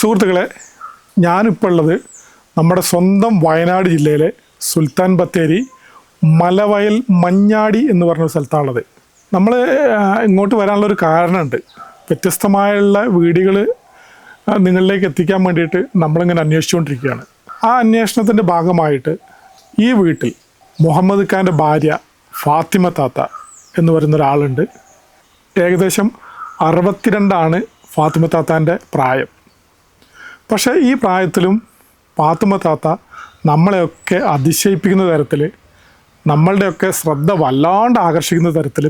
സുഹൃത്തുക്കളെ, ഞാനിപ്പോൾ ഉള്ളത് നമ്മുടെ സ്വന്തം വയനാട് ജില്ലയിലെ സുൽത്താൻ ബത്തേരി മലവയൽ മഞ്ഞാടി എന്ന് പറഞ്ഞ സ്ഥലത്താണുള്ളത്. നമ്മൾ ഇങ്ങോട്ട് വരാനുള്ളൊരു കാരണമുണ്ട്. വ്യത്യസ്തമായുള്ള വീഡിയോകൾ നിങ്ങളിലേക്ക് എത്തിക്കാൻ വേണ്ടിയിട്ട് നമ്മളിങ്ങനെ അന്വേഷിച്ചുകൊണ്ടിരിക്കുകയാണ്. ആ അന്വേഷണത്തിൻ്റെ ഭാഗമായിട്ട് ഈ വീട്ടിൽ മുഹമ്മദ് ഖാൻ്റെ ഭാര്യ ഫാത്തിമ താത്ത എന്ന് പറയുന്ന ഒരാളുണ്ട്. ഏകദേശം 62 ഫാത്തിമ താത്താൻ്റെ പ്രായം. പക്ഷേ ഈ പ്രായത്തിലും ഫാത്തിമ താത്ത നമ്മളെയൊക്കെ അതിശയിപ്പിക്കുന്ന തരത്തിൽ, നമ്മളുടെയൊക്കെ ശ്രദ്ധ വല്ലാണ്ട് ആകർഷിക്കുന്ന തരത്തിൽ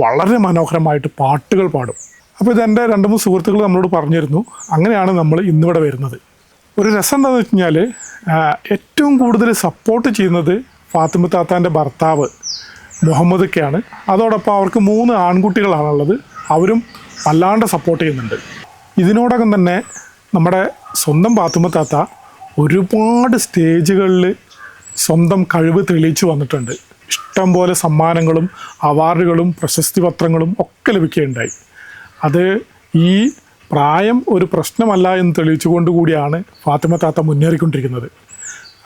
വളരെ മനോഹരമായിട്ട് പാട്ടുകൾ പാടും. അപ്പോൾ ഇതെൻ്റെ 2-3 സുഹൃത്തുക്കൾ നമ്മളോട് പറഞ്ഞിരുന്നു. അങ്ങനെയാണ് നമ്മൾ ഇന്നിവിടെ വരുന്നത്. ഒരു രസം എന്താണെന്ന് വെച്ച് കഴിഞ്ഞാൽ, ഏറ്റവും കൂടുതൽ സപ്പോർട്ട് ചെയ്യുന്നത് ഫാത്തിമ താത്താൻ്റെ ഭർത്താവ് മുഹമ്മദ് ഖാണ്. അതോടൊപ്പം അവർക്ക് 3 ആൺകുട്ടികളാണുള്ളത്. അവരും വല്ലാണ്ട് സപ്പോർട്ട് ചെയ്യുന്നുണ്ട്. ഇതിനോടകം തന്നെ നമ്മുടെ സ്വന്തം ഫാത്തിമ താത്ത ഒരുപാട് സ്റ്റേജുകളിൽ സ്വന്തം കഴിവ് തെളിയിച്ചു വന്നിട്ടുണ്ട്. ഇഷ്ടംപോലെ സമ്മാനങ്ങളും അവാർഡുകളും പ്രശസ്തി പത്രങ്ങളും ഒക്കെ ലഭിക്കുകയുണ്ടായി. അത് ഈ പ്രായം ഒരു പ്രശ്നമല്ല എന്ന് തെളിയിച്ചുകൊണ്ട് കൂടിയാണ് ഫാത്തിമ താത്ത മുന്നേറിക്കൊണ്ടിരിക്കുന്നത്.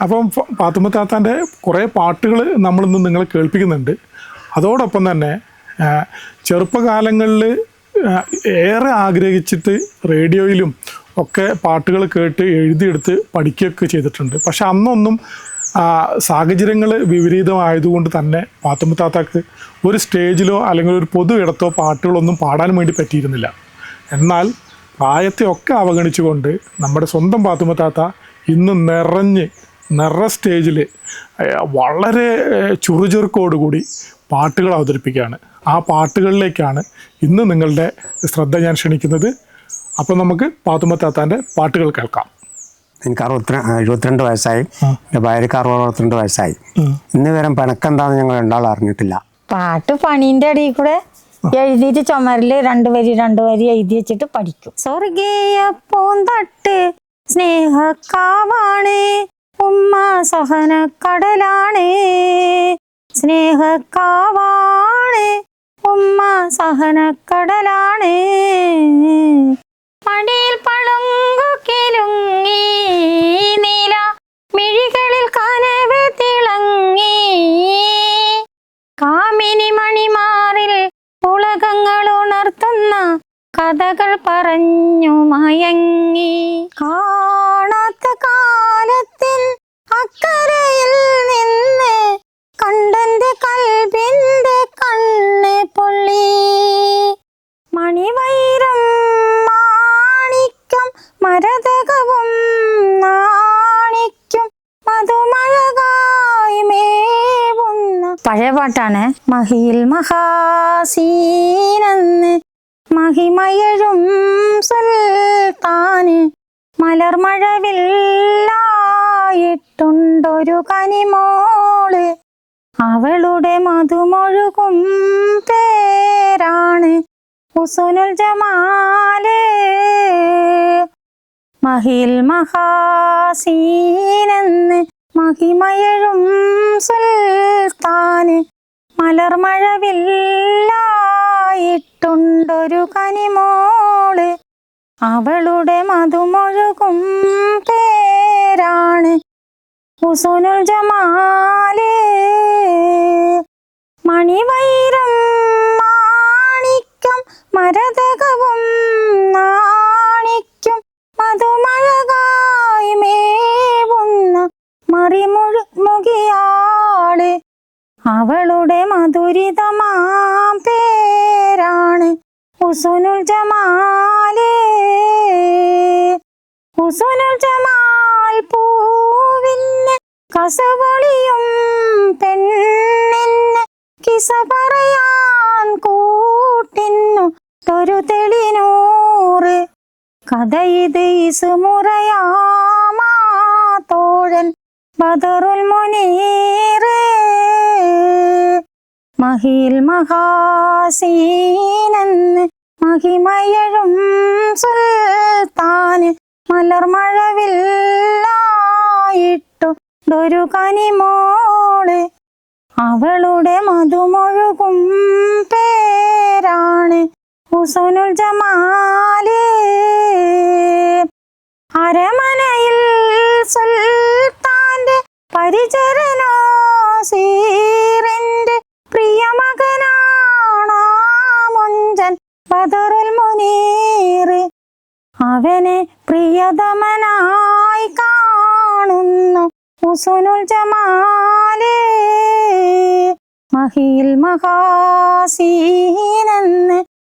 അപ്പം ഫാത്തിമ താത്താൻ്റെ കുറേ പാട്ടുകൾ നമ്മളിന്ന് നിങ്ങളെ കേൾപ്പിക്കുന്നുണ്ട്. അതോടൊപ്പം തന്നെ ചെറുപ്പകാലങ്ങളിൽ ഏറെ ആഗ്രഹിച്ചിട്ട് റേഡിയോയിലും ഒക്കെ പാട്ടുകൾ കേട്ട് എഴുതിയെടുത്ത് പഠിക്കുകയൊക്കെ ചെയ്തിട്ടുണ്ട്. പക്ഷെ അന്നൊന്നും സാഹചര്യങ്ങൾ വിപരീതമായതുകൊണ്ട് തന്നെ ഫാത്തിമ താത്താക്ക് ഒരു സ്റ്റേജിലോ അല്ലെങ്കിൽ ഒരു പൊതു ഇടത്തോ പാട്ടുകളൊന്നും പാടാൻ വേണ്ടി പറ്റിയിരുന്നില്ല. എന്നാൽ പ്രായത്തെ ഒക്കെ അവഗണിച്ചുകൊണ്ട് നമ്മുടെ സ്വന്തം ഫാത്തിമ താത്ത ഇന്ന് നിറ സ്റ്റേജിൽ വളരെ ചുറുചുറുക്കോടുകൂടി പാട്ടുകൾ അവതരിപ്പിക്കുകയാണ്. ആ പാട്ടുകളിലേക്കാണ് ഇന്ന് നിങ്ങളുടെ ശ്രദ്ധ ഞാൻ ക്ഷണിക്കുന്നത്. അപ്പോൾ നമുക്ക് ഫാത്തിമ താത്താൻ്റെ പാട്ടുകൾ കേൾക്കാം. എനിക്ക് 72 വയസ്സായി. എൻ്റെ ഭാര്യക്ക് 62 വയസ്സായി. ഇന്ന് വരെ പണക്കെന്താന്ന് ഞങ്ങൾ രണ്ടാളും അറിഞ്ഞിട്ടില്ല. പാട്ട് പണീൻ്റെ ഇടയിൽ കൂടെ എഴുതിയിട്ട് ചുമരിൽ 2 വരി എഴുതി വെച്ചിട്ട് പഠിക്കും. സ്വർഗീയ പൂന്തട്ട് സ്നേഹക്കാവാണ്, ഉമ്മ സഹന കടലാണ്. സ്നേഹക്കാവാണ്, ഉമ്മ സഹന കടലാണ്. മടിയിൽ പളുങ്കു കിലുങ്ങി, നീല മിഴികളിൽ കനവ് തിളങ്ങി. കാമിനി മണിമാറിൽ ഉലകങ്ങൾ ഉണർത്തുന്ന കഥകൾ പറഞ്ഞു മയങ്ങി. കാണാത്ത കാലത്തിൽ അക്കരയിൽ നിന്ന് കണ്ടെന്റെ കൽബിന്റെ കണ്ണ് പൊള്ളി. മണിവൈരം മാണിക്കം മരതകവും നാണിക്കും മധുമഴകായി മേവുന്ന പഴയ പാട്ടാണ്. മഹിയിൽ മഹാസീനെന്ന് മഹിമയഴും സുൽത്താന്, മലർമഴവില്ലായിട്ടുണ്ടൊരു കനിമോള്. അവളുടെ മധുമൊഴുകും പേരാണ് ഹുസ്നുൽ ജമാല്. മഹിൽ മഹാസീനെന്ന് മഹിമയഴും സുൽത്താന്, മലർമഴവില്ലായിട്ടുണ്ടൊരു കനിമോള്. അവളുടെ മധുമൊഴുകും പേരാണ് ഹുസ്നുൽ ജമാല്. മണിവൈരം മാണിക്കം മരതകവും നാണിക്കും മധുമഴകായി മേവുന്ന മറിമുകിയാള്. അവളുടെ മധുരിതമാം പേരാണ് ഹുസ്നുൽ ജമാല്. ഹുസ്നുൽ ജമാൽ പൂവിന് കസവളിയും പെണ്ണിന് കിസ പറയാൻ കൂട്ടിന്നു ഒരു തെളിനൂറ്. കഥ ഇത് ഇസുമുറയാമാ തോഴൻ ബദറുൽ മുനീറ്. മഹിൽ മഹാസീനെന്ന് മഹിമയഴും സുൽത്താന്, മലർമഴവില്ലായിട്ടുണ്ടൊരു കനിമോള്. അവളുടെ മധുമൊഴുകും പേരാണ് ഹുസ്നുൽ ജമാല്. അരമനയിൽ സുൽത്താന്റെ പരിചരനോ സീറിന്റെ പ്രിയമകനാണാ മുഞ്ചൻ ബദറുൽ മുനീർ. അവനെ പ്രിയതമനായി കാണുന്നു ഹുസ്നുൽ ജമാല്. മഹിയിൽ മഹാസീനെന്ന്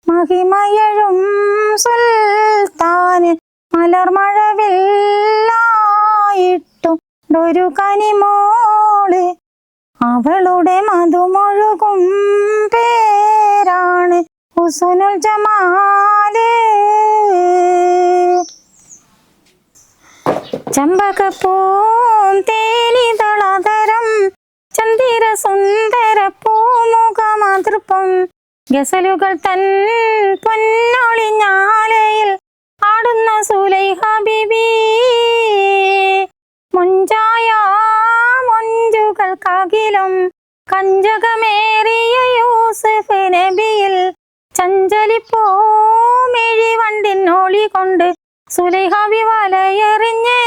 മഹിമയഴും സുൽത്താന് മലർമഴവില്ലായിട്ടുണ്ടൊരു കനിമോള്. അവളുടെ മധുമൊഴുകും പേരാണ് ഹുസ്നുൽ ജമാല്. ചമ്പകപ്പൂം തേനിതളതരം ചന്ദിര സുന്ദര പൂമുഖമാതൃപ്പം. ഗസലുകൾ തൻ പൊന്നൊളിഞ്ഞാലയിൽ ആടുന്ന സുലൈഹ ബീബി. മുഞ്ചായ മൊഞ്ചുകൾക്കകിലും കഞ്ചകമേറിയ യൂസുഫ് നബിയിൽ ചഞ്ചലിപ്പോ മെഴിവണ്ടിനൊളി കൊണ്ട് സുലൈഹ ബി വലയെറിഞ്ഞേ.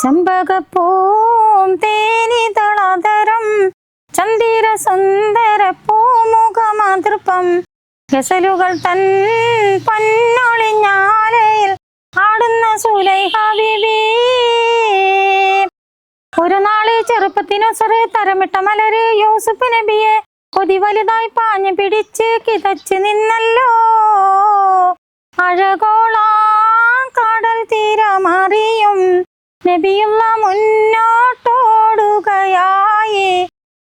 ചമ്പകപ്പൂം തേനിതളതരം ചന്ദിര സുന്ദര പൂമുഖമാതൃപ്പം. ഗസലുകൾ തൻ പൊന്നൊളിഞ്ഞാലയിൽ ആടുന്ന സുലൈഹ ബീബി. ഒരു നാള് ചെറുപ്പത്തിനൊസറ് തരമിട്ട മലര് യൂസുഫ് നബിയെ കൊതി വലുതായി പാഞ്ഞു പിടിച്ച് കിതച്ച് നിന്നല്ലോ. അഴകോളാം കടൽ തീരമറിയും നബിയുള്ള മുന്നോട്ടോടുകയായി.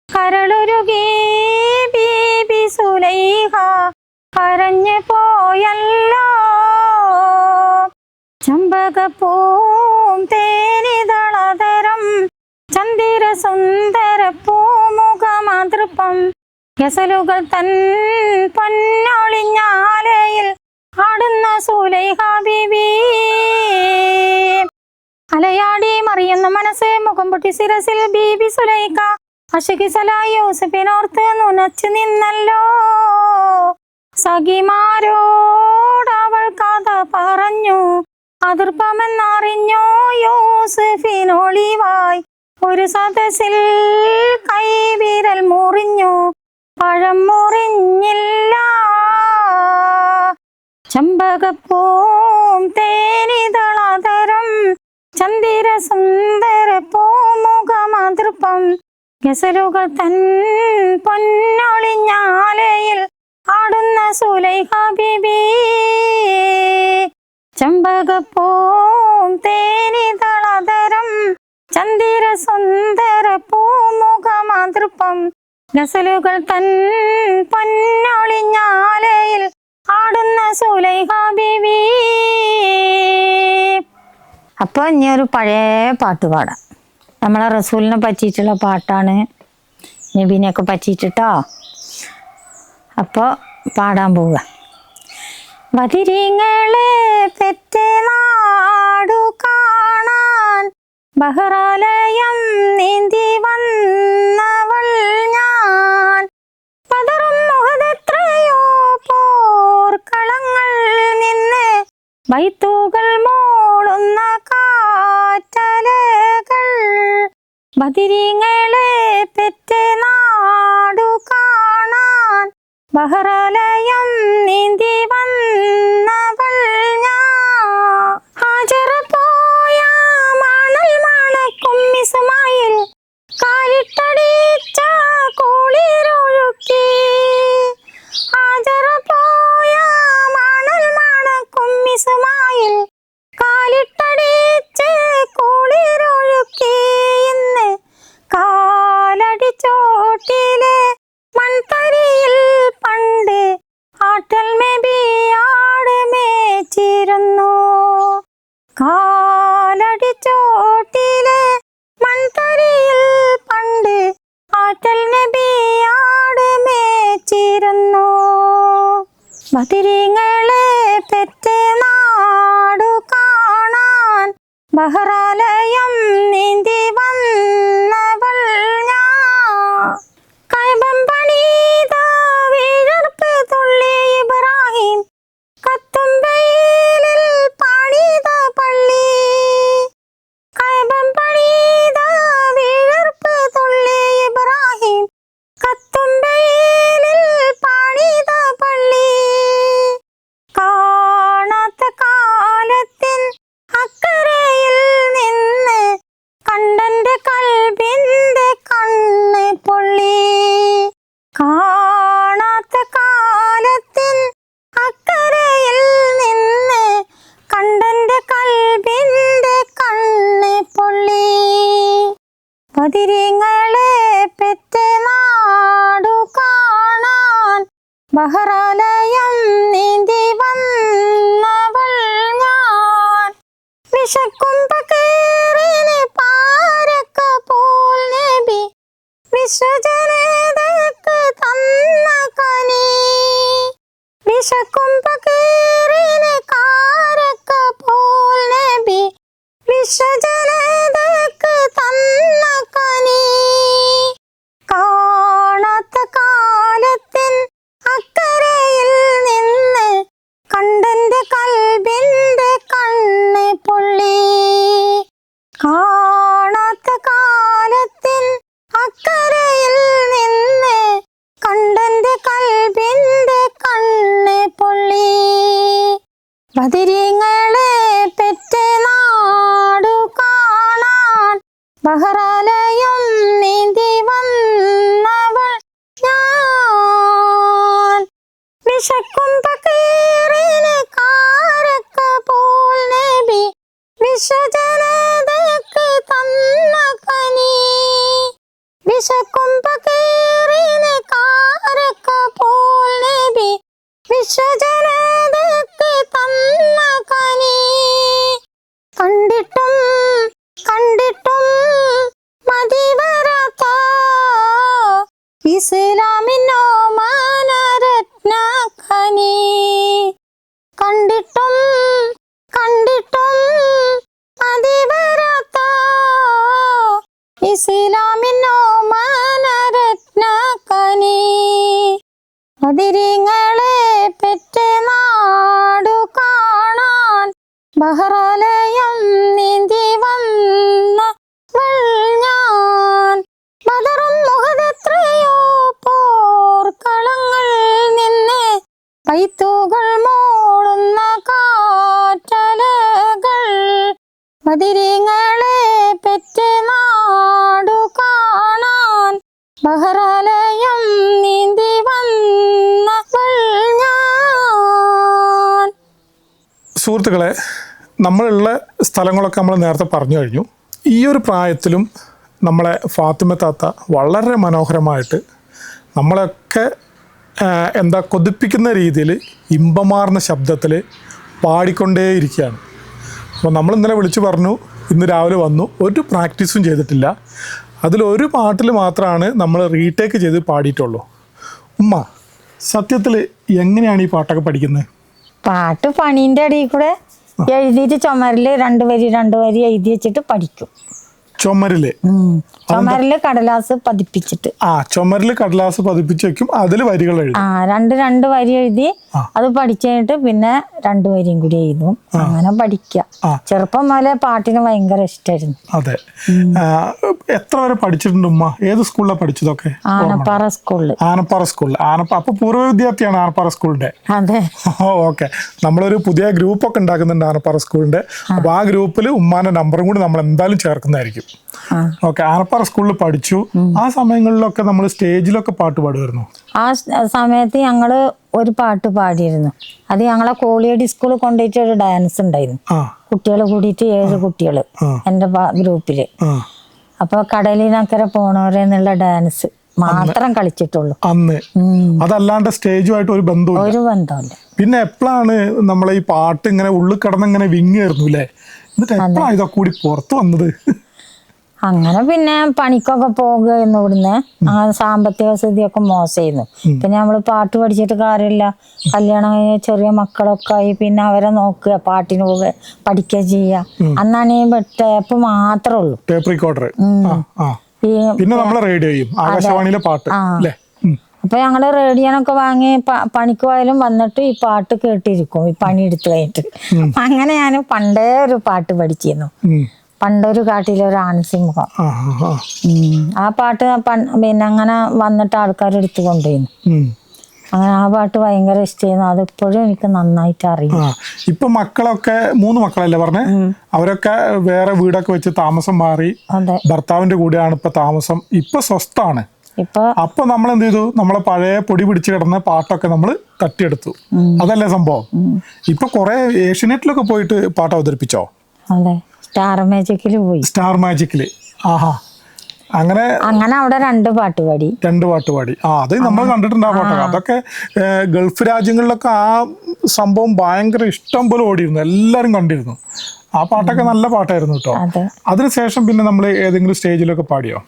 കരളുരുകി ബീബി സുലൈഹ കരഞ്ഞു പോയല്ലോ. ചമ്പകപ്പൂം തേനിതളതരം ചന്ദിര സുന്ദര പൂമുഖമാതൃപ്പം. ഗസലുകൾ തൻ പൊന്നൊളിഞ്ഞാലയിൽ ആടുന്ന സുലൈഹ ബീബി. അലയാടി മറിയുന്ന മനസ്സ് മുഖം പൊട്ടി സിരസിൽ ബീബി സുലൈഖ അശകിസലായി യൂസുഫിനോർത്ത് നുനച്ചു നിന്നല്ലോ. സഖിമാരോടവൾ കഥ പറഞ്ഞു അതിർപ്പമെന്നറിഞ്ഞോ യൂസുഫിനൊളിവായി. ഒരു സദസ്സിൽ കൈവിരൽ മുറിഞ്ഞു പഴം മുറിഞ്ഞില്ല. ചമ്പകപ്പൂം തേനിതളതരം ചന്ദിര സുന്ദര പൂമുഖമാതൃപ്പം. ഗസലുകൾ തൻ പൊന്നൊളിഞ്ഞാലയിൽ ആടുന്ന സുലൈഹ ബീബി. ചമ്പകപ്പൂം തേനിതളതരം ചന്ദിര സുന്ദര പൂമുഖമാതൃപ്പം. ഗസലുകൾ തൻ പൊന്നൊളിഞ്ഞാലയിൽ ആടുന്ന സുലൈഹ ബീബി. അപ്പോൾ ഇനി ഒരു പഴയ പാട്ട് പാടാം. നമ്മളെ റസൂലിനെ പറ്റിയിട്ടുള്ള പാട്ടാണ്, നബീനെയൊക്കെ പറ്റിയിട്ടോ. അപ്പോൾ പാടാൻ പോവുക. ബദിരീങ്ങളെ പെറ്റ നാടു കാണാൻ ബഹ്റാലയം നീന്തി വന്നവൾ ഞാൻ. പതറും മുഹദെത്രയോ പോർക്കളങ്ങൾ നിന്ന് ബൈത്തുകൾ മൂളുന്ന കാറ്റലകൾ. ബദിരീങ്ങളെ പെറ്റ നാടു കാണാൻ ബഹ്റാലയം നീന്തി വന്നവൾ ഞാൻ. ഹാജറ പോയ മണൽ മണക്കും ഇസ്മായിൽ കാലിട്ടടിച്ച കുളിരൊഴുക്കി. ഹാജറ പോയ മണൽ മണക്കും ഇസ്മായിൽ കാലിട്ടടിച്ച് കുളിരൊഴുക്കി. ഇന്ന് കാലടിച്ചോട്ടിലെ മൺതരിയിൽ പണ്ട് ആട്ടൽ നബിയാട് മേച്ചിരുന്നു. കാലടിച്ചോട്ടിലെ മൺതരിയിൽ പണ്ട് ആട്ടൽ നബിയാട് മേച്ചിരുന്നു. ബദിരീങ്ങളെ പെറ്റ നാടു കാണാൻ ബഹ്റാലയം നീന്തി വന്നവൾ ഞാൻ. കൈബം പണിത വീഴർപ്പ് തുള്ളി ഇബ്രാഹിം കത്തും വെയിലിൽ പണിത ബദിരിങ്ങളെ പെറ്റ നാടു കാണാൻ ബഹ്റാലയം നീന്തി വന്നവൾ ഞാൻ. വിശക്കും പകീറിന് പാരക്ക പോൽ നബി വിശ്വജനതക്ക് തന്ന കനി. വിശക്കും പകീറിന് കാരക്ക പോൽ നബി വിശ്വജനതക്ക് തന്ന കനി. കാണാത്ത കാലത്തിൻ അക്കരയിൽ നിന്ന് കണ്ടന്റെ കൽബിന്റെ കണ്ണ് പൊള്ളി. കാണാത്ത കാലത്തിൻ അക്കരയിൽ നിന്ന് കണ്ടന്റെ കൽബിന്റെ കണ്ണ് പൊള്ളി. ബദിരിങ്ങളെ പെറ്റ നാടു കാണാൻ ബഹ്റാലയം നീന്തി വന്നവൾ ഞാൻ. വിശക്കും പകീറിന് കാരക്ക പോൽ നബി വിശ്വജനതക്ക് തന്ന കനി. വിശക്കും പകീറിന് കാരക്ക പോൽ നബി വിശ്വജനതക്ക് തന്ന കനി. കണ്ടിട്ടും കണ്ടിട്ടും മതി വരാത്ത ഇസ്ലാമിനോ മാനരത്ന ഖനി. കണ്ടിട്ടും കണ്ടിട്ടും മതി വരാത്ത ഇസ്ലാമിനോ മാനരത്ന ഖനി. ബദിരിങ്ങളെ പെറ്റ നാടു കാണാൻ ബഹ്റാലയം നീന്തി വന്നവൾ ഞാൻ. ബദറും മുഹദെത്രയോ പോർക്കളങ്ങൾ നിന്ന് പൈത്തുകൾ മൂളുന്ന കാറ്റലകൾ. ബദിരിങ്ങളെ പെറ്റ നാടു കാണാൻ ബഹ്റാലയം നീന്തി വന്നവൾ ഞാൻ. സുഹൃത്തുക്കളെ, നമ്മളുള്ള സ്ഥലങ്ങളൊക്കെ നമ്മൾ നേരത്തെ പറഞ്ഞു കഴിഞ്ഞു. ഈ ഒരു പ്രായത്തിലും നമ്മളെ ഫാത്തിമ താത്ത വളരെ മനോഹരമായിട്ട് നമ്മളെയൊക്കെ എന്താ കൊതിപ്പിക്കുന്ന രീതിയിൽ ഇമ്പമാർന്ന ശബ്ദത്തിൽ പാടിക്കൊണ്ടേയിരിക്കുകയാണ്. അപ്പോൾ നമ്മൾ ഇന്നലെ വിളിച്ചു പറഞ്ഞു, ഇന്ന് രാവിലെ വന്നു, ഒരു പ്രാക്ടീസും ചെയ്തിട്ടില്ല. അതിലൊരു പാട്ടിൽ മാത്രമാണ് നമ്മൾ റീടേക്ക് ചെയ്ത് പാടിയിട്ടുള്ളൂ. ഉമ്മ, സത്യത്തിൽ എങ്ങനെയാണ് ഈ പാട്ടൊക്കെ പഠിക്കുന്നത്? പാട്ട് പണീൻ്റെ ഇടയിൽ കൂടെ എഴുതിയിട്ട് ചുമരില് രണ്ട് വരി എഴുതി വെച്ചിട്ട് പഠിക്കും. ചുമരില് ചുമരില് കടലാസ് പതിപ്പിച്ചിട്ട് ചുമരില് കടലാസ് പതിപ്പിച്ച് വെക്കും, അതിൽ വരികൾ എഴുതും. രണ്ട് വരി എഴുതി അത് പഠിച്ചു കഴിഞ്ഞിട്ട് പിന്നെ 2 വരിയും കൂടി എഴുതും. അങ്ങനെ പഠിക്കുക. ചെറുപ്പം മുതലേ പാട്ടിന് ഭയങ്കര ഇഷ്ടമായിരുന്നു. അതെ. എത്ര വരെ പഠിച്ചിട്ടുണ്ട് ഉമ്മ? ഏത് സ്കൂളിലാണ് പഠിച്ചതൊക്കെ? ആനപ്പാറ സ്കൂളിൽ. അപ്പൊ പൂർവ്വ വിദ്യാർത്ഥിയാണ് ആനപ്പാറ സ്കൂളിന്റെ. അതെ. ഓക്കെ. നമ്മളൊരു പുതിയ ഗ്രൂപ്പൊക്കെ ഉണ്ടാക്കുന്നുണ്ട് ആനപ്പാറ സ്കൂളിന്റെ. അപ്പൊ ആ ഗ്രൂപ്പിൽ ഉമ്മാന്റെ നമ്പറും കൂടി നമ്മൾ എന്തായാലും ചേർക്കുന്നതായിരിക്കും. ഓക്കെ. ആനപ്പാറ സ്കൂളിൽ പഠിച്ചു. ആ സമയങ്ങളിലൊക്കെ നമ്മൾ സ്റ്റേജിലൊക്കെ പാട്ട് പാടുമായിരുന്നു. ആ സമയത്ത് ഞങ്ങള് ഒരു പാട്ട് പാടിയിരുന്നു. അത് ഞങ്ങളെ കോളിയടി സ്കൂളിൽ കൊണ്ടുപോയിട്ട് ഒരു ഡാൻസ് ഉണ്ടായിരുന്നു. കുട്ടികൾ കൂടിയിട്ട് 7 കുട്ടികൾ എൻ്റെ ഗ്രൂപ്പില്. അപ്പൊ കടലിനക്കരെ പോണവരെ എന്നുള്ള ഡാൻസ് മാത്രം കളിച്ചിട്ടുള്ളൂ അന്ന്. അതല്ലാണ്ട് സ്റ്റേജുമായിട്ട് ഒരു ബന്ധമില്ല. പിന്നെ എപ്പോഴാണ് നമ്മളെ ഈ പാട്ട് ഇങ്ങനെ ഉള്ളിൽ കിടന്ന് ഇങ്ങനെ വിങ്ങായിരുന്നു അല്ലേ? എന്നിട്ട് എപ്പോഴാണ് ഇതൊക്കെ കൂടി പുറത്തു വന്നത്? അങ്ങനെ പിന്നെ പണിക്കൊക്കെ പോകുകയെന്ന് ഇവിടുന്ന്. അങ്ങനെ സാമ്പത്തിക സ്ഥിതിയൊക്കെ മോശമായിരുന്നു. പിന്നെ നമ്മള് പാട്ട് പഠിച്ചിട്ട് കാര്യമില്ല. കല്യാണം കഴിഞ്ഞ ചെറിയ മക്കളൊക്കെ ആയി. പിന്നെ അവരെ നോക്കുക, പാട്ടിന് പോവുക, പഠിക്കുക ചെയ്യുക. അന്നാണ് ഈ ടേപ്പ് മാത്രമേ ഉള്ളൂ, ടേപ്പ് റെക്കോർഡർ. പിന്നെ നമ്മളെ റേഡിയോ ചെയ്യും, ആകാശവാണിയിലെ പാട്ട്. അപ്പൊ ഞങ്ങള് റേഡിയോനൊക്കെ വാങ്ങി പണിക്ക് പോയാലും വന്നിട്ട് ഈ പാട്ട് കേട്ടിരിക്കും, ഈ പണി എടുത്തു കഴിഞ്ഞിട്ട്. അങ്ങനെ ഞാൻ പണ്ടേ ഒരു പാട്ട് പഠിച്ചിരുന്നു. പണ്ടൊരു കാട്ടിലൊരു ആൺസിംഹം. ആ പാട്ട് പിന്നെ അങ്ങനെ വന്നിട്ട് ആൾക്കാർ എടുത്തു കൊണ്ടുപോയിരുന്നു. അങ്ങനെ ആ പാട്ട് ഭയങ്കര ഇഷ്ടമായിരുന്നു. അതിപ്പോഴും എനിക്ക് നന്നായിട്ട് അറിയാം. ഇപ്പൊ മക്കളൊക്കെ 3 മക്കളല്ലേ പറഞ്ഞേ? അവരൊക്കെ വേറെ വീടൊക്കെ വെച്ച് താമസം മാറി. ഭർത്താവിന്റെ കൂടെയാണ് ഇപ്പൊ താമസം. ഇപ്പൊ സ്വസ്ഥാണ്. അപ്പൊ നമ്മൾ എന്ത് ചെയ്തു? നമ്മളെ പഴയ പൊടി പിടിച്ച് കിടന്ന പാട്ടൊക്കെ നമ്മൾ തട്ടിയെടുത്തു. അതല്ലേ സംഭവം? ഇപ്പൊ കുറെ ഏഷ്യനെറ്റിലൊക്കെ പോയിട്ട് പാട്ട് അവതരിപ്പിച്ചോ? അതെ, സ്റ്റാർ മാജിക്കില് പോയി. സ്റ്റാർ മാജിക്കില്. ആഹാ. അങ്ങനെ അങ്ങനെ അവിടെ 2 പാട്ട് പാടി. 2 പാട്ട് പാടി. അത് നമ്മൾ കണ്ടിട്ടുണ്ട് ആ പാട്ടൊക്കെ. അതൊക്കെ ഗൾഫ് രാജ്യങ്ങളിലൊക്കെ ആ സംഭവം ഭയങ്കര ഇഷ്ടം പോലെ ഓടിയിരുന്നു, എല്ലാവരും കണ്ടിരുന്നു. ആ പാട്ടൊക്കെ നല്ല പാട്ടായിരുന്നു കേട്ടോ. അതിനുശേഷം പിന്നെ നമ്മൾ ഏതെങ്കിലും സ്റ്റേജിലൊക്കെ പാടിയോ?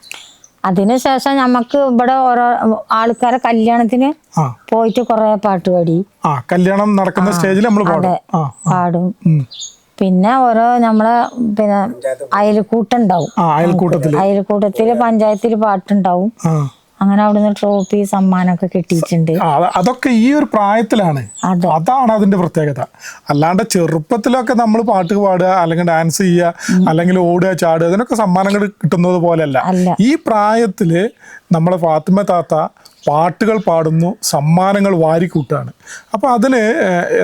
അതിനുശേഷം നമുക്ക് ഇവിടെ ഓരോ ആൾക്കാരെ കല്യാണത്തിന് പോയിട്ട് കുറെ പാട്ട് പാടി. കല്യാണം നടക്കുന്ന സ്റ്റേജിൽ നമ്മൾ പാടും. പിന്നെ ഓരോ നമ്മളെ പിന്നെ അയൽക്കൂട്ടുണ്ടാവും, അയൽക്കൂട്ടത്തില് പഞ്ചായത്തില് പാട്ടുണ്ടാവും. അങ്ങനെ അവിടുന്ന് ട്രോഫി സമ്മാനമൊക്കെ കിട്ടിയിട്ടുണ്ട്. അതൊക്കെ ഈ ഒരു പ്രായത്തിലാണ്, അതാണ് അതിന്റെ പ്രത്യേകത. അല്ലാണ്ട് ചെറുപ്പത്തിലൊക്കെ നമ്മൾ പാട്ട് പാടുക അല്ലെങ്കിൽ ഡാൻസ് ചെയ്യുക അല്ലെങ്കിൽ ഓടുക ചാടുക അതിനൊക്കെ സമ്മാനങ്ങൾ കിട്ടുന്നത് പോലെയല്ല. ഈ പ്രായത്തില് നമ്മളെ ഫാത്തിമ താത്ത പാട്ടുകൾ പാടുന്നു, സമ്മാനങ്ങൾ വാരിക്കൂട്ടാണ്. അപ്പോൾ അതിന്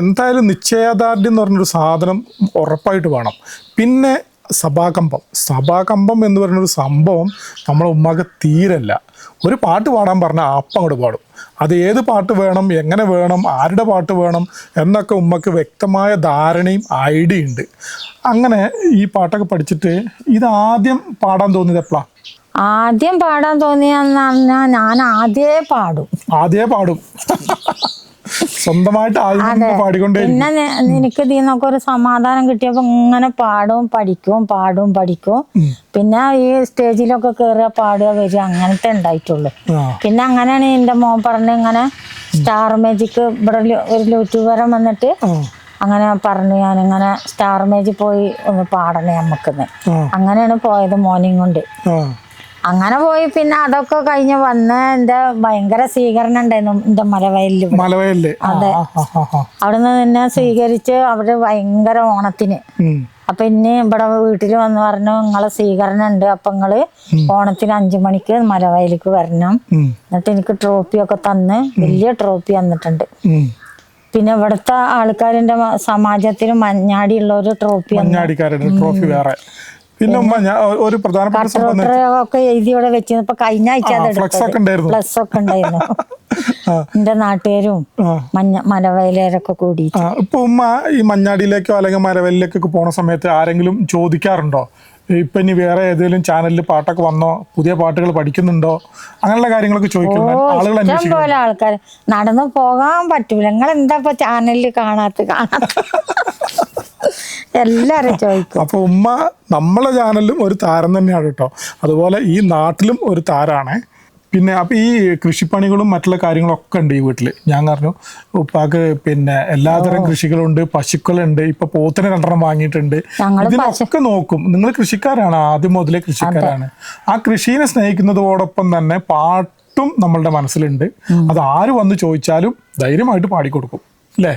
എന്തായാലും നിശ്ചയദാർഢ്യം എന്ന് പറഞ്ഞൊരു സാധനം ഉറപ്പായിട്ട് വേണം. പിന്നെ സഭാകമ്പം എന്ന് പറയുന്നൊരു സംഭവം നമ്മളെ ഉമ്മാക്ക് തീരല്ല. ഒരു പാട്ട് പാടാൻ പറഞ്ഞാൽ അപ്പം അങ്ങോട്ട് പാടും. അത് ഏത് പാട്ട് വേണം, എങ്ങനെ വേണം, ആരുടെ പാട്ട് വേണം എന്നൊക്കെ ഉമ്മക്ക് വ്യക്തമായ ധാരണയും ഐഡിയ ഉണ്ട്. അങ്ങനെ ഈ പാട്ടൊക്കെ പഠിച്ചിട്ട് ഇത് ആദ്യം പാടാൻ തോന്നിയത് എപ്പോഴാണ്? ആദ്യം പാടാൻ തോന്നിയെന്ന് പറഞ്ഞാൽ ഞാൻ ആദ്യമേ പാടും സ്വന്തമായിട്ട് പാടിക്കൊണ്ടേ. പിന്നെ എനിക്ക് ഇതിൽ നിന്നൊക്കെ ഒരു സമാധാനം കിട്ടിയപ്പോ ഇങ്ങനെ പഠിക്കും. പിന്നെ ഈ സ്റ്റേജിലൊക്കെ കയറുക, പാടുക, വരിക, അങ്ങനത്തെ ഉണ്ടായിട്ടുള്ളു. പിന്നെ അങ്ങനെയാണ് എന്റെ മോൻ പറഞ്ഞ് ഇങ്ങനെ സ്റ്റാർ മാജിക് ഇവിടെ ഒരു യൂട്യൂബറും വന്നിട്ട് അങ്ങനെ പറഞ്ഞു ഞാനിങ്ങനെ സ്റ്റാർ മാജിക് പോയി ഒന്ന് പാടണേ നമുക്കെന്ന്. അങ്ങനെയാണ് പോയത് മോർണിംഗ് കൊണ്ട്. അങ്ങനെ പോയി. പിന്നെ അതൊക്കെ കഴിഞ്ഞ് വന്ന് എന്റെ ഭയങ്കര സ്വീകരണം ഉണ്ടായിരുന്നു എന്റെ മലവയലില്. അതെ, അവിടുന്ന് നിന്നെ സ്വീകരിച്ച് അവിടെ ഭയങ്കര ഓണത്തിന്. അപ്പൊ ഇനി ഇവിടെ വീട്ടിൽ വന്ന് പറഞ്ഞു നിങ്ങളെ സ്വീകരണം ഉണ്ട്, അപ്പൊ നിങ്ങള് ഓണത്തിന് 5 മണിക്ക് മലവയലിക്ക് വരണം. എന്നിട്ട് എനിക്ക് ട്രോഫിയൊക്കെ തന്ന് വലിയ ട്രോഫി തന്നിട്ടുണ്ട്. പിന്നെ ഇവിടുത്തെ ആൾക്കാരിന്റെ സമാജത്തിന് മഞ്ഞാടിയുള്ള ഒരു ട്രോഫി വേറെ. പിന്നെ ഒരു പ്രധാനപ്പെട്ട ഒക്കെ എഴുതിയോടെ വെച്ചിരുന്നു. ഇപ്പൊ കഴിഞ്ഞ ആഴ്ച പ്ലസ് ഒക്കെ ഉണ്ടായിരുന്നു. എന്റെ നാട്ടുകാരും മലവയലേരൊക്കെ കൂടി. ഇപ്പൊ ഉമ്മ ഈ മഞ്ഞാടിയിലേക്കോ അല്ലെങ്കിൽ മലവയലിലേക്കൊക്കെ പോണ സമയത്ത് ആരെങ്കിലും ചോദിക്കാറുണ്ടോ ഇപ്പൊ ഇനി വേറെ ഏതെങ്കിലും ചാനലിൽ പാട്ടൊക്കെ വന്നോ, പുതിയ പാട്ടുകൾ പഠിക്കുന്നുണ്ടോ, അങ്ങനെയുള്ള കാര്യങ്ങളൊക്കെ ചോദിക്കുന്നുണ്ട് ഇഷ്ടം പോലെ ആൾക്കാർ. നടന്നു പോകാൻ പറ്റൂല, നിങ്ങൾ എന്താ ഇപ്പൊ ചാനലിൽ കാണാത്ത എല്ലാരും ചോദിക്കും. അപ്പൊ ഉമ്മ നമ്മളെ ചാനലിലും ഒരു താരം തന്നെയാണ് കേട്ടോ. അതുപോലെ ഈ നാട്ടിലും ഒരു താരാണ്. പിന്നെ അപ്പൊ ഈ കൃഷിപ്പണികളും മറ്റുള്ള കാര്യങ്ങളൊക്കെ ഉണ്ട് ഈ വീട്ടില്. ഞാൻ പറഞ്ഞു ഉപ്പാക്ക് പിന്നെ എല്ലാതരം കൃഷികളുണ്ട്, പശുക്കളുണ്ട്, ഇപ്പൊ പോത്തിനെ 2 വാങ്ങിയിട്ടുണ്ട്. ഇതിനൊക്കെ നോക്കും. നിങ്ങൾ കൃഷിക്കാരാണ്, ആദ്യം മുതലേ കൃഷിക്കാരാണ്. ആ കൃഷിയെ സ്നേഹിക്കുന്നതോടൊപ്പം തന്നെ പാട്ടും നമ്മളുടെ മനസ്സിലുണ്ട്. അത് ആര് വന്ന് ചോദിച്ചാലും ധൈര്യമായിട്ട് പാടിക്കൊടുക്കും അല്ലേ?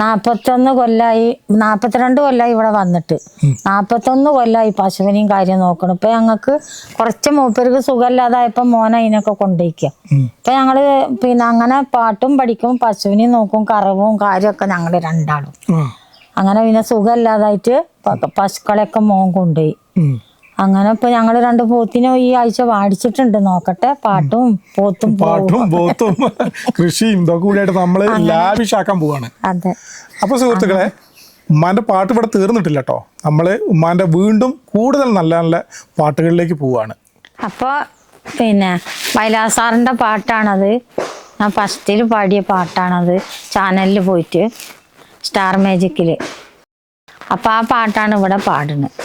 42 കൊല്ലായി ഇവിടെ വന്നിട്ട്. 41 കൊല്ലായി പശുവിനെയും കാര്യം നോക്കണം. ഇപ്പൊ ഞങ്ങൾക്ക് കുറച്ച് മൂപ്പർക്ക് സുഖമില്ലാതായപ്പോ മോനെ അതിനൊക്കെ കൊണ്ടുപോയിക്കുക. ഇപ്പൊ ഞങ്ങള് പിന്നെ അങ്ങനെ പാട്ടും പഠിക്കും, പശുവിനെയും നോക്കും, കറവും കാര്യമൊക്കെ ഞങ്ങള് 2 ആളും. അങ്ങനെ പിന്നെ സുഖമില്ലാതായിട്ട് പശുക്കളെയൊക്കെ മോൻ കൊണ്ടുപോയി. അങ്ങനെ ഇപ്പൊ ഞങ്ങള് 2 പോത്തിനെ ഈ ആഴ്ച വാടിച്ചിട്ടുണ്ട്. നോക്കട്ടെ, പാട്ടും പോത്തും കൃഷിയും ഇതൊക്കെ കൂടിയായിട്ട് നമ്മള് ലാവിഷാക്കാൻ പോവാണ്. അതെ. അപ്പൊ സുഹൃത്തുക്കളെ, ഉമ്മാന്റെ പാട്ട് ഇവിടെ തീർന്നിട്ടില്ല കേട്ടോ. നമ്മള് ഉമ്മാന്റെ വീണ്ടും കൂടുതൽ നല്ല നല്ല പാട്ടുകളിലേക്ക് പോവാണ്. അപ്പൊ പിന്നെ വയലാസാറിന്റെ പാട്ടാണത്. ഞാൻ ഫസ്റ്റിൽ പാടിയ പാട്ടാണത്, ചാനലിൽ പോയിട്ട് സ്റ്റാർ മാജിക്കില്. അപ്പൊ ആ പാട്ടാണ് ഇവിടെ പാടുന്നത്.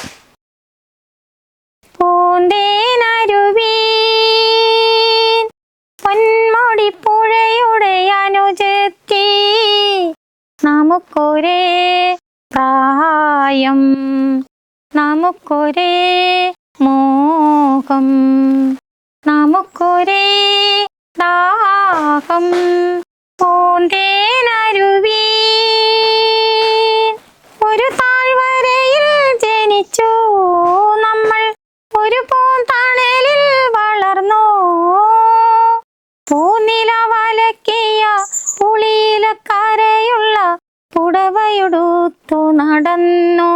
പൊന്മുടിപ്പുഴയുടെ അനുജത്തി നമുക്കൊരേ പ്രായം, നമുക്കൊരേ മോഹം, നമുക്കൊരേ ദാഹം. പൂന്തേനരുവി ഒരു താഴ്വരയിൽ ജനിച്ചു നമ്മൾ, ഒരു പൂന്തണലിൽ വളർന്നു, പൂനിലവലക്കിയ പുളിയിലക്കരയുള്ള പുടവയുടുത്തു നടന്നു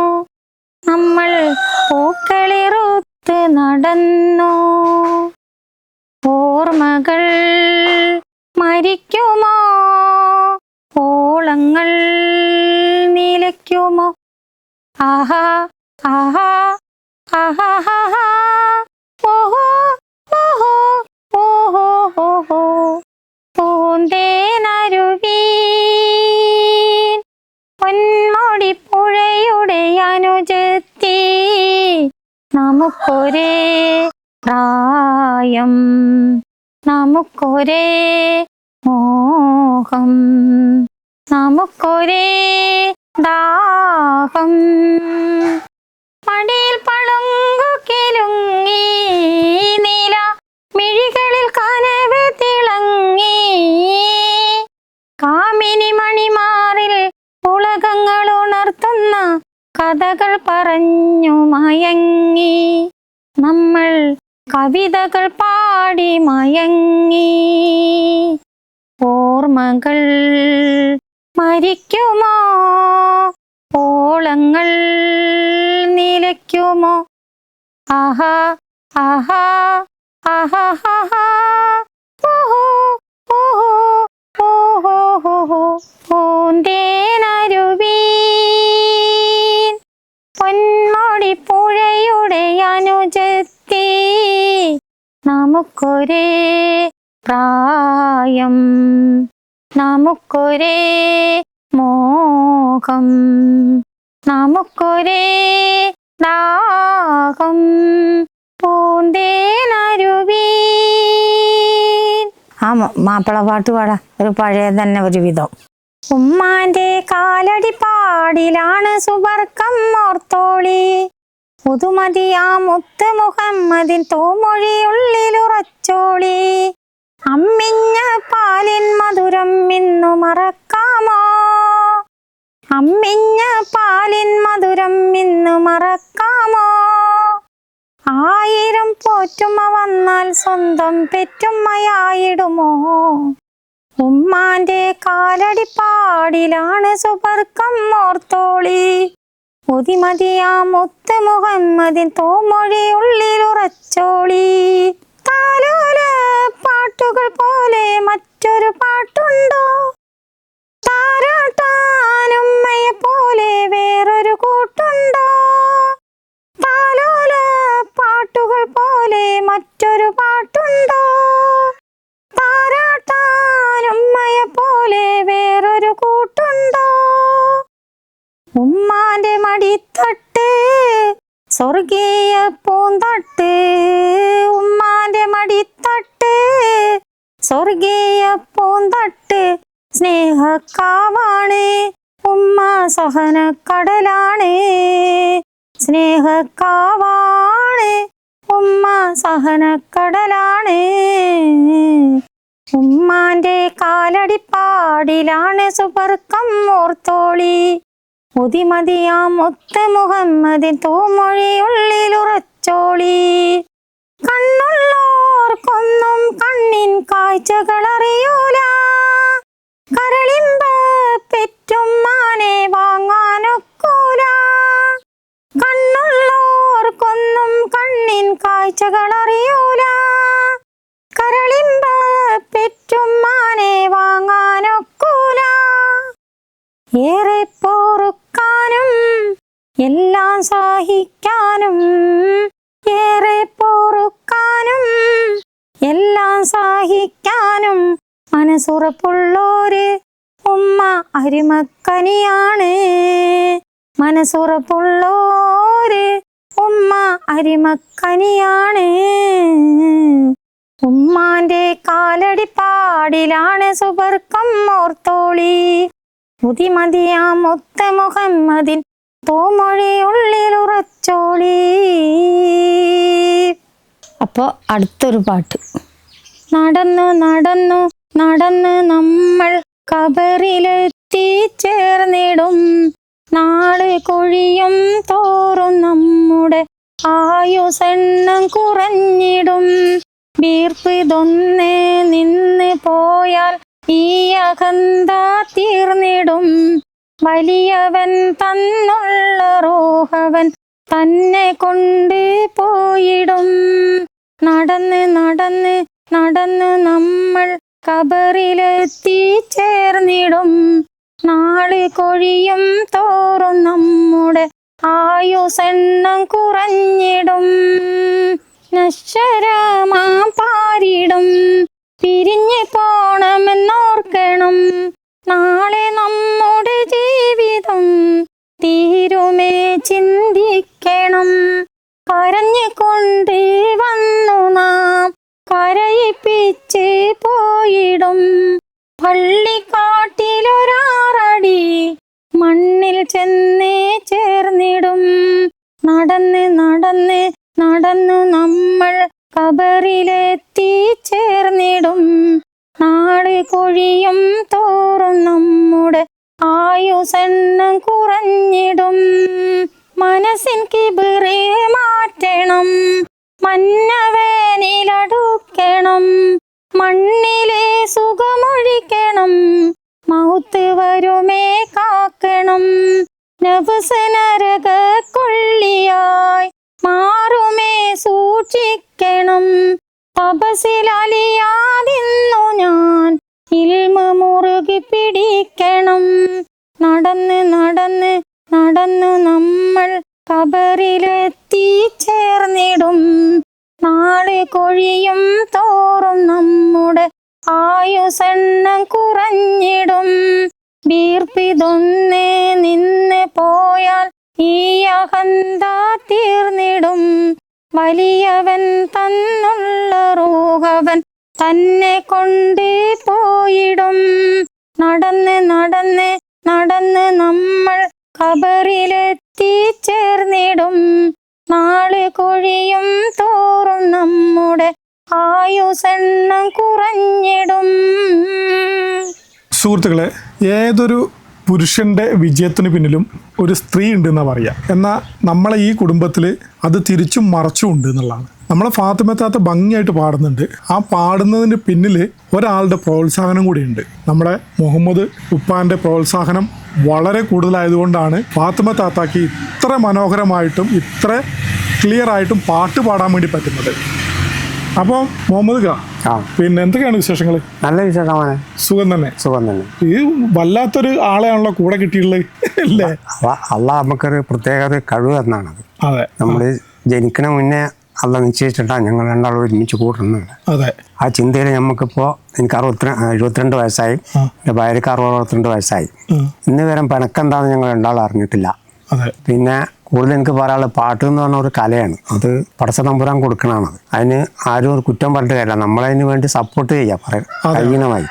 നമ്മൾ, പൂക്കളിറുത്ത് നടന്നു. ഓർമ്മകൾ മരിക്കുമോ, ഓളങ്ങൾ നിലയ്ക്കുമോ, ആഹാ ആഹാ ആഹാ ഓഹോ ഓഹോ ഓഹോ ഓഹോ പൂന്തേനരുവീ പൊന്മുടി പുഴയുടെ അനുജത്തി നമുക്കൊരേ പ്രായം നമുക്കൊരേ മോഹം നമുക്കൊരേ ദാഹം മടിയിൽ പളുങ്കു കിലുങ്ങി നീല മിഴികളിൽ കനവ് തിളങ്ങി കാമിനി മണിമാറിൽ ഉലകങ്ങൾ ഉണർത്തുന്ന കഥകൾ പറഞ്ഞു മയങ്ങി നമ്മൾ കവിതകൾ പാടി മയങ്ങി ഓർമ്മകൾ മരിക്കുമോ ഓളങ്ങൾ നിലയ്ക്കുമോ ആഹാ ആഹാ ആഹാ ആഹാ ഓഹോ ഓഹോ ഓഹോ ഓഹോ പൂന്തേനരുവീ പൊന്മുടി പുഴയുടെ അനുജത്തി നമുക്കൊരേ പ്രായം നമുക്കൊരേ മോഹം നമുക്കൊരേ ദാഹം പൂന്തേനരുവീ. ആ മാപ്പിള പാട്ട് പാടാ, ഒരു പഴയ തന്നെ ഒരു വിധം. ഉമ്മാന്റെ കാലടി പാടിലാണ് സുബർക്കം ഓർത്തോളി പുതുമതിയാ മുത്ത് മുഹമ്മദിൻ തോമൊഴി ഉള്ളിലുറച്ചോളി അമ്മിഞ്ഞ പാലിൻ മധുരം ഇന്നു മറക്കാമോ അമ്മിഞ്ഞ പാലിൻ മധുരം ഇന്നു മറക്കാമോ ആയിരം പോറ്റുമ്മ വന്നാൽ സ്വന്തം പെറ്റുമ്മയായിടുമോ ഉമ്മാന്റെ കാലടി പാടിലാണ് സുബർക്കം ഓർത്തോളി പുതിമതിയാ മുത്ത് മുഹമ്മദിൻ തോമൊഴി ഉള്ളിലുറച്ചോളി താലോല പാട്ടുകൾ പോലെ മറ്റൊരു പാട്ടുണ്ടോ താരാട്ടാനുമ്മയെ പോലെ വേറൊരു കൂട്ടുണ്ടോ താലോല പാട്ടുകൾ പോലെ മറ്റൊരു പാട്ടുണ്ടോ താരാട്ടാനുമ്മയെ പോലെ വേറൊരു കൂട്ടുണ്ടോ ഉമ്മാന്റെ മടിത്തട്ട് സ്വർഗീയ പൂന്തട്ട് ഉമ്മാന്റെ മടിത്തട്ട് സ്വർഗീയ പൂന്തട്ട് സ്നേഹക്കാവാണ് ഉമ്മ സഹനക്കടലാണ് സ്നേഹക്കാവാണ് ഉമ്മ സഹനക്കടലാണ് ഉമ്മാന്റെ കാലടിപ്പാടിലാണ് സുബർക്കം ഓർത്തോളി പുതിമതിയാ മുത്ത് മുഹമ്മദിൻ തോമൊഴി ഉള്ളിലുറച്ചോളി കണ്ണുള്ളോർക്കൊന്നും കണ്ണിൻ കാഴ്ചകൾ അറിയൂല കരളിമ്പ പെറ്റുമ്മാനെ വാങ്ങാനൊക്കൂല കണ്ണുള്ളോർക്കൊന്നും കണ്ണിൻ കാഴ്ചകൾ അറിയൂല കരളിമ്പ പെറ്റുമ്മാനെ വാങ്ങാനൊക്കൂല ഏറെ പോറുക്കാനും എല്ലാം സഹിക്കാനും ഏറെ പോറുക്കാനും എല്ലാം സഹിക്കാനും മനസ്സുറപ്പുള്ളോര് ഉമ്മ അരിമക്കനിയാണ് മനസ്സുറപ്പുള്ളോര് ഉമ്മ അരിമക്കനിയാണ് ഉമ്മാന്റെ കാലടിപ്പാടിലാണ് സുബർക്കം ഓർത്തോളി പുതിമതിയാ മുത്ത് മുഹമ്മദിൻ തോമൊഴി ഉള്ളിലുറച്ചോളി. അപ്പോ അടുത്തൊരു പാട്ട്. നടന്നു നടന്നു നടന്ന് നമ്മൾ കബറിലെത്തിച്ചേർന്നിടും നാള് കൊഴിയും തോറും നമ്മുടെ ആയുസെണ്ണം കുറഞ്ഞിടും വീർപ്പ് ഇതൊന്നേ നിന്ന് പോയാൽ ഈ അകന്ത തീർന്നിടും വലിയവൻ തന്നുള്ള റൂഹവൻ തന്നെ കൊണ്ട് പോയിടും നടന്ന് നടന്ന് നടന്ന് നമ്മൾ കബറിലെത്തിച്ചേർന്നിടും നാള് കൊഴിയും തോറും നമ്മുടെ ആയുസെണ്ണം കുറഞ്ഞിടും. നശ്വരമാ പാരിടും പിരിഞ്ഞു പോണമെന്നോർക്കണം. നാളെ നമ്മുടെ ജീവിതം തീരുമേ ചിന്തിക്കണം. കരഞ്ഞുകൊണ്ട് വന്നു നാം കരയിപ്പിച്ച് പോയിടും. പള്ളിക്കാട്ടിലൊരാറടി മണ്ണിൽ ചെന്ന് ചേർന്നിടും. നടന്ന് നടന്ന് നടന്നു നമ്മൾ കബറിലെത്തി ചേർന്നിടും. നാട് കൊഴിയും തോറും നമ്മുടെ ആയുസെണ്ണം കുറഞ്ഞിടും. മനസ്സിൻ കിബിറെ മാറ്റണം, മന്നവേനിലടുക്കണം. മണ്ണിലെ സുഖമൊഴിക്കണം, മൗത്ത് വരുമേ കാക്കണം. നഫ്സ് നരകക്കൊള്ളിയായി മാറുമേ സൂക്ഷിക്കണം. തപസ്സിലലിയാതിന്നു ഞാൻ ഇൽമ മുറുകി പിടിക്കണം. നടന്ന് നടന്ന് നടന്നു നമ്മൾ കബറിലെത്തി ചേർന്നിടും. നാളെ കൊഴിയും തോറും നമ്മുടെ ആയുസെണ്ണം കുറഞ്ഞിടും. വീർപ്പിതൊന്നേ നിന്ന് പോയാൽ ഈ അഹന്ത തീർന്നിടും. വലിയവൻ തന്നുള്ള റൂഹവൻ തന്നെ കൊണ്ട് പോയിടും. നടന്ന് നടന്ന് നടന്ന് നമ്മൾ ഖബറിലെത്തി ചേർന്നിടും. നാളെ കൊഴിയും തോറും നമ്മുടെ ആയുസെണ്ണം കുറഞ്ഞിടും. സുഹൃത്തുക്കളെ, ഏതൊരു പുരുഷൻ്റെ വിജയത്തിന് പിന്നിലും ഒരു സ്ത്രീ ഉണ്ടെന്നാണ് പറയുക. എന്നാൽ നമ്മളെ ഈ കുടുംബത്തിൽ അത് തിരിച്ചും മറച്ചും ഉണ്ട് എന്നുള്ളതാണ്. നമ്മളെ ഫാത്തിമ താത്ത ഭംഗിയായിട്ട് പാടുന്നുണ്ട്. ആ പാടുന്നതിന് പിന്നിൽ ഒരാളുടെ പ്രോത്സാഹനം കൂടിയുണ്ട്. നമ്മുടെ മുഹമ്മദ് ഉപ്പാൻ്റെ പ്രോത്സാഹനം വളരെ കൂടുതലായതുകൊണ്ടാണ് ഫാത്തിമ താത്താക്ക് ഇത്ര മനോഹരമായിട്ടും ഇത്ര ക്ലിയർ ആയിട്ടും പാട്ട് പാടാൻ വേണ്ടി പറ്റുന്നത്. അപ്പോൾ മുഹമ്മദ് ഖാ, പിന്നെ എന്തൊക്കെയാണ് വിശേഷങ്ങൾ? നല്ല വിശേഷമാണ്. സുഖം തന്നെ. സുഖം തന്നെ. ഈ വല്ലാത്തൊരു ആളെയാണല്ലോ കൂടെ കിട്ടിയുള്ളത് അല്ലേ? അള്ളാഹ് നമുക്കൊരു പ്രത്യേക കഴിവ് എന്നാണത്. അതെ, നമ്മൾ ജനിക്കണ മുന്നേ അള്ളാഹ് നിശ്ചയിച്ചിട്ടാണ് ഞങ്ങൾ രണ്ടാളും ഒരുമിച്ച് കൂട്ടുന്നത്. അതെ. ആ ചിന്തയിൽ നമുക്കിപ്പോൾ എനിക്ക് 72 വയസ്സായി, എൻ്റെ ഭാര്യക്ക് 62 വയസ്സായി. ഇന്ന് വരെ പെനക്കെന്താണെന്ന് ഞങ്ങൾ രണ്ടാളും അറിഞ്ഞിട്ടില്ല. അതെ. പിന്നെ കൂടുതൽ എനിക്ക് പറയാനുള്ളത് പാട്ട് എന്ന് പറഞ്ഞ ഒരു കലയാണ്. അത് പടച്ച തമ്പുരാൻ കൊടുക്കണത്. അതിന് ആരും ഒരു കുറ്റം പറഞ്ഞിട്ട് കാര്യമില്ല. നമ്മളതിന് വേണ്ടി സപ്പോർട്ട് ചെയ്യാം, കയ്യനമായി.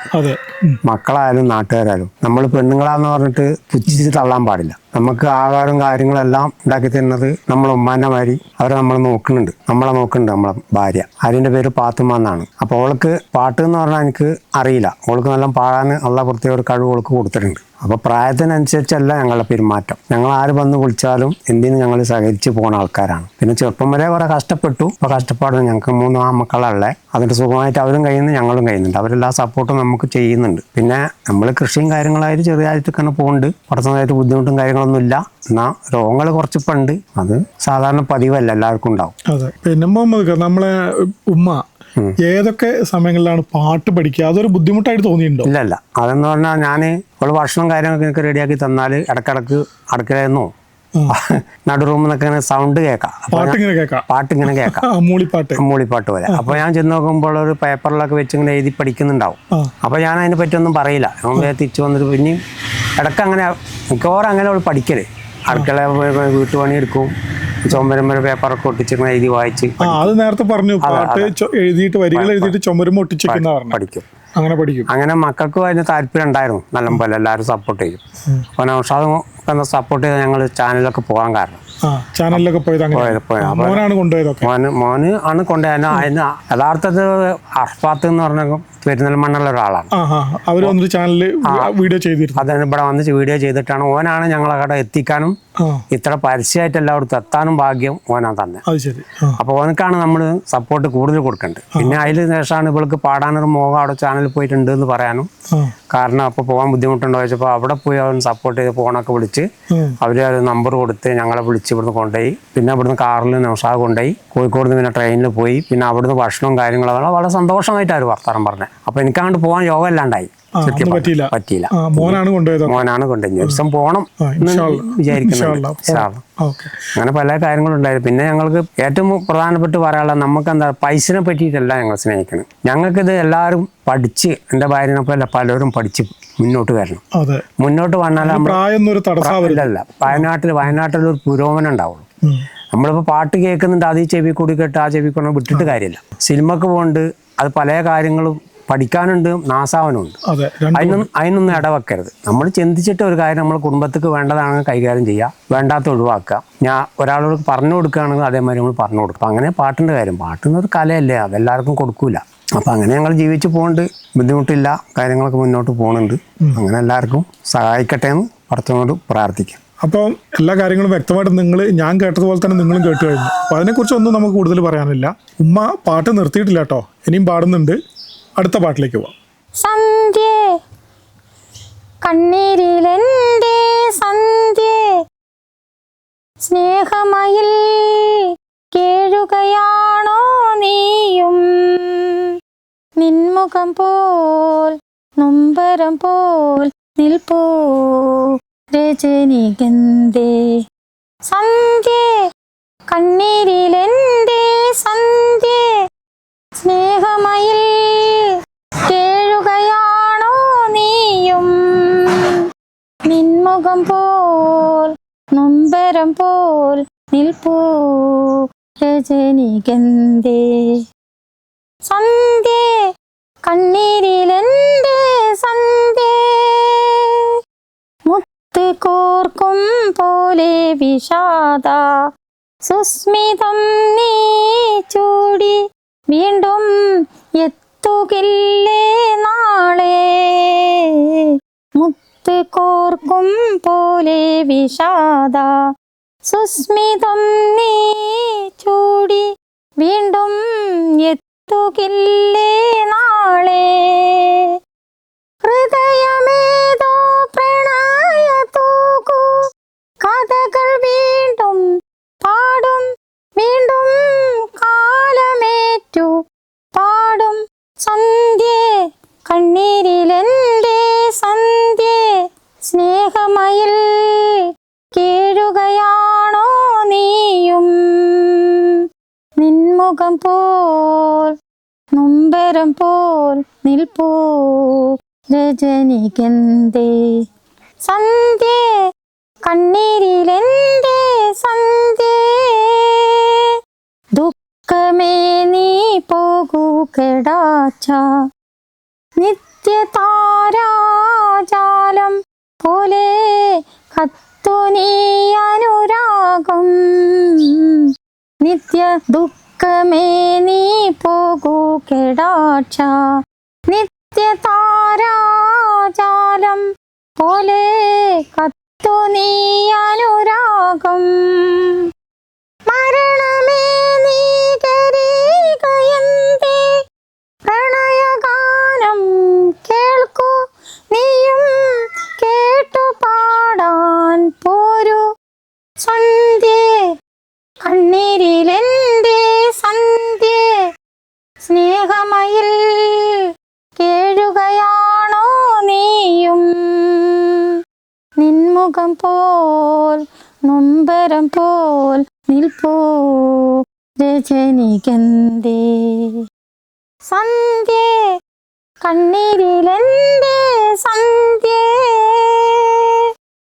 മക്കളായാലും നാട്ടുകാരായാലും നമ്മൾ പെണ്ണുങ്ങളാന്ന് പറഞ്ഞിട്ട് പുച്ഛിച്ച് തള്ളാൻ പാടില്ല. നമുക്ക് ആഹാരവും കാര്യങ്ങളെല്ലാം ഉണ്ടാക്കി തരുന്നത് നമ്മളെ ഉമ്മാൻ്റെ മാതിരി അവരെ നമ്മൾ നോക്കുന്നുണ്ട്. നമ്മളെ നോക്കുന്നുണ്ട് നമ്മളെ ഭാര്യ. അതിൻ്റെ പേര് പാത്തുമ്മ എന്നാണ്. അപ്പോൾ അവൾക്ക് പാട്ട് എന്ന് പറഞ്ഞാൽ എനിക്ക് അറിയില്ല. അവൾക്ക് നല്ല പാടാൻ ഉള്ള പ്രത്യേക ഒരു കഴിവ് അവൾക്ക് കൊടുത്തിട്ടുണ്ട്. അപ്പോൾ പ്രായത്തിനനുസരിച്ചല്ല ഞങ്ങളുടെ പെരുമാറ്റം. ഞങ്ങൾ ആര് വന്ന് വിളിച്ചാലും എന്തിനും ഞങ്ങൾ സഹകരിച്ച് പോകുന്ന ആൾക്കാരാണ്. പിന്നെ ചെറുപ്പം വരെ കുറെ കഷ്ടപ്പെട്ടു. അപ്പോൾ കഷ്ടപ്പാടും ഞങ്ങൾക്ക് 3 ആൺമക്കളല്ലേ, അതിൻ്റെ സുഖമായിട്ട് അവരും കഴിയുന്നു, ഞങ്ങളും കഴിയുന്നുണ്ട്. അവരെല്ലാ സപ്പോർട്ടും നമുക്ക് ചെയ്യുന്നുണ്ട്. പിന്നെ നമ്മൾ കൃഷിയും കാര്യങ്ങളായിട്ട് ചെറിയതായിട്ട് തന്നെ പോകുന്നുണ്ട്. പുറത്തുനിന്നായിട്ട് ബുദ്ധിമുട്ടും കാര്യങ്ങളൊന്നും ഇല്ല. എന്നാൽ രോഗങ്ങൾ കുറച്ചിപ്പോൾ ഉണ്ട്. അത് സാധാരണ പതിവല്ല, എല്ലാവർക്കും ഉണ്ടാവും. അതെ. പിന്നെ മുഹമ്മദ് നമ്മളെ ഉമ്മ ഏതൊക്കെ സമയങ്ങളിലാണ് പാട്ട് പഠിക്കുക? അതൊരു ബുദ്ധിമുട്ടായിട്ട് തോന്നിയിട്ടുണ്ടോ? ഇല്ലല്ല, അതെന്ന് പറഞ്ഞാൽ ഞാൻ ഇപ്പോൾ ഭക്ഷണം കാര്യങ്ങളൊക്കെ എനിക്ക് റെഡിയാക്കി തന്നാൽ ഇടക്കിടക്ക് അടുക്കളയെന്നോ നടുറൂമിൽ നിന്നൊക്കെ ഇങ്ങനെ സൗണ്ട് കേൾക്കാം, പാട്ടിങ്ങനെ കേൾക്കാം, മൂളിപ്പാട്ട് പോലെ. അപ്പോൾ ഞാൻ ചെന്ന് നോക്കുമ്പോൾ ഒരു പേപ്പറിലൊക്കെ വെച്ച് ഇങ്ങനെ എഴുതി പഠിക്കുന്നുണ്ടാവും. അപ്പോൾ ഞാൻ അതിനെ പറ്റിയൊന്നും പറയില്ല. തിരിച്ചു വന്നിട്ട് പിന്നെയും ഇടയ്ക്ക് അങ്ങനെ മിക്കവാറും അങ്ങനെ അവൾ പഠിക്കല്. അടുക്കള വീട്ടുപണി എടുക്കും, ചുമരുമ്പ പേപ്പറൊക്കെ ഒട്ടിച്ചിങ്ങനെ എഴുതി വായിച്ച്. അത് നേരത്തെ പറഞ്ഞു, പാട്ട് എഴുതിയിട്ട് വരികൾ എഴുതിയിട്ട് ചുമരുമ്പ ഒട്ടിച്ചിരിക്കുന്ന പഠിക്കും. അങ്ങനെ മക്കൾക്കും അതിന് താല്പര്യം ഉണ്ടായിരുന്നു. നല്ലപോലെ എല്ലാവരും സപ്പോർട്ട് ചെയ്യും. അപ്പോൾ നൗഷാദ് സപ്പോർട്ട് ചെയ്ത് ഞങ്ങൾ ചാനലിലൊക്കെ പോകാൻ കാരണം. ചാനലിലൊക്കെ മോന് ആണ് കൊണ്ടുപോയത്. അതിന് യഥാർത്ഥത്തിൽ അർഫാത്ത് എന്ന് പറഞ്ഞ പെരുന്തൽമണ്ണുള്ള ഒരാളാണ്. അതിന് ഇവിടെ വന്ന് വീഡിയോ ചെയ്തിട്ടാണ്. ഓനാണ് ഞങ്ങളവിടെ എത്തിക്കാനും ഇത്ര പരസ്യമായിട്ട് എല്ലായിടത്തും എത്താനും ഭാഗ്യം ഓനാ തന്നെ. അപ്പോൾ ഓനക്കാണ് നമ്മൾ സപ്പോർട്ട് കൂടുതൽ കൊടുക്കേണ്ടത്. പിന്നെ അതിന് ശേഷമാണ് ഇവൾക്ക് പാടാനൊരു മോഹം അവിടെ ചാനലിൽ പോയിട്ടുണ്ട് എന്ന് പറയാനും കാരണം. അപ്പോൾ പോകാൻ ബുദ്ധിമുട്ടുണ്ടോ ചോദിച്ചപ്പോൾ അവിടെ പോയി അവൻ സപ്പോർട്ട് ചെയ്ത് ഫോണൊക്കെ വിളിച്ച് അവർ നമ്പർ കൊടുത്ത് ഞങ്ങളെ വിളിച്ച് ഇവിടുന്ന് കൊണ്ടുപോയി. പിന്നെ ഇവിടുന്ന് കാറിൽ നൗഷാദ് കൊണ്ടുപോയി. കോഴിക്കോട് നിന്ന് പിന്നെ ട്രെയിനിൽ പോയി. പിന്നെ അവിടുന്ന് ഭക്ഷണവും കാര്യങ്ങളും വളരെ സന്തോഷമായിട്ടാണ് വർത്താനം പറഞ്ഞത്. അപ്പോൾ എനിക്കങ്ങോട്ട് പോകാൻ യോഗം ഇല്ലാണ്ടായി. ചുരുക്കി ഒന്നും പറ്റിയില്ല. പറ്റിയില്ല. മോനാണ് കൊണ്ടുപോയത്. മോനാണ് കൊണ്ടുപോയി. ഒരു ദിവസം പോണം വിചാരിക്കുന്നുണ്ട്. അങ്ങനെ പല കാര്യങ്ങളുണ്ടായിരുന്നു. പിന്നെ ഞങ്ങൾക്ക് ഏറ്റവും പ്രധാനപ്പെട്ട് പറയാനുള്ളത് നമുക്ക് എന്താ പൈസനെ പറ്റിയിട്ടല്ല ഞങ്ങൾ സ്നേഹിക്കണം. ഞങ്ങൾക്കിത് എല്ലാവരും പഠിച്ച്, എൻ്റെ ഭാര്യനെപ്പോലെ പലരും പഠിച്ച് മുന്നോട്ട് വരണം. മുന്നോട്ട് വന്നാൽ അല്ല വയനാട്ടിലൊരു പുരോഗമനം ഉണ്ടാവുള്ളൂ. നമ്മളിപ്പോൾ പാട്ട് കേൾക്കുന്നുണ്ട്, അത് ഈ ചെവി കൂടി കേട്ട് ആ ചെവി കൊണ്ട് വിട്ടിട്ട് കാര്യമില്ല. സിനിമക്ക് പോകുന്നുണ്ട്, അത് പല കാര്യങ്ങളും പഠിക്കാനുണ്ട്, നാസാവാനുണ്ട്. അതിനൊന്നും ഇടവെക്കരുത്. നമ്മൾ ചിന്തിച്ചിട്ട് ഒരു കാര്യം നമ്മൾ കുടുംബത്തിക്ക് വേണ്ടതാണെങ്കിൽ കൈകാര്യം ചെയ്യുക, വേണ്ടാത്ത ഒഴിവാക്കുക. ഞാൻ ഒരാളോട് പറഞ്ഞു കൊടുക്കുകയാണെങ്കിൽ അതേമാതിരി നമ്മൾ പറഞ്ഞു കൊടുക്കുക. അങ്ങനെ പാട്ടിൻ്റെ കാര്യം, പാട്ടെന്നൊരു കലയല്ലേ, അതെല്ലാവർക്കും കൊടുക്കൂല. അപ്പം അങ്ങനെ ഞങ്ങൾ ജീവിച്ച് പോകുന്നുണ്ട്, ബുദ്ധിമുട്ടില്ല, കാര്യങ്ങളൊക്കെ മുന്നോട്ട് പോകുന്നുണ്ട്. അങ്ങനെ എല്ലാവർക്കും സഹായിക്കട്ടെ എന്ന് പടച്ചവനോട് പ്രാർത്ഥിക്കാം. അപ്പോൾ എല്ലാ കാര്യങ്ങളും വ്യക്തമായിട്ട് ഞാൻ കേട്ടതുപോലെ തന്നെ നിങ്ങളും കേട്ടു കഴിഞ്ഞു. അപ്പോൾ അതിനെക്കുറിച്ചൊന്നും നമുക്ക് കൂടുതൽ പറയാനില്ല. ഉമ്മ പാട്ട് നിർത്തിയിട്ടില്ല കേട്ടോ, ഇനിയും പാടുന്നുണ്ട്. അടുത്ത പാട്ടിലേക്ക് പോവാം. സന്ധ്യേ കണ്ണീരിലെന്റെ സന്ധ്യേ സ്നേഹമയിൽ കേഴുകയാണോ നീയും, നിൻമുഖം പോൽ നൊമ്പരം പോൽ നിൽപ്പൂ രജനിഗന്ധേ. സന്ധ്യേ കണ്ണീരിലെന്റെ സന്ധ്യേ സ്നേഹമയിൽ കേഴുകയാണോ നീയും, നിൻമുഖം പോൽ നൊമ്പരം പോൽ നിൽപ്പൂ രജനിഗന്ധേ. സന്ധ്യേ കണ്ണീരിലെന്റെ സന്ധ്യേ മുത്ത് കോർക്കും പോലെ വിഷാദ സുസ്മിതം നീ ചൂടി വീണ്ടും എത്തുകില്ലേ നാളെ. മുത്ത് കോർക്കും പോലെ വിഷാദ സുസ്മിതം നീ ചൂടി വീണ്ടും എത്തുകില്ലേ നാളെ. ഹൃദയമേതോ പ്രണയ തൂകു കഥകൾ വീണ്ടും പാടും, വീണ്ടും കാലമേറ്റു പാടും. സന്ധ്യേ കണ്ണീരിലെന്റെ സന്ധ്യേ സ്നേഹമയിൽ കേഴുകയാണോ നീയും, നിൻമുഖം പോൽ നൊമ്പരം പോൽ നിൽപ്പൂ രജനിഗന്ധേ. സന്ധ്യേ കണ്ണീരിലെന്റെ സന്ധ്യേ ദുഃഖമേ നീ പോകൂ കെടാച്ച, നിത്യതാരാജാലം പോലെ കത്തു നീ അനുരാഗം. നിത്യ ദുഃഖമേ നീ പോകൂ കെടാച്ച, നിത്യതാരാജാലം പോലെ കത്തു നീ അനുരാഗം. മരണമേ നീ കരയുകയെന്തേ, പ്രണയഗാനം കേൾക്കൂ നീയും കേട്ടു പാടാൻ പോരൂ. സന്ധ്യേ കണ്ണീരിലെന്റെ സന്ധ്യേ സ്നേഹമയിൽ കേഴുകയാണോ നീയും, നിൻമുഖം പോൽ നൊമ്പരം പോൽ നിൽപ്പൂ രജനിഗന്ധേ. സന്ധ്യേ കണ്ണീരിലെന്റെ സന്ധ്യേ.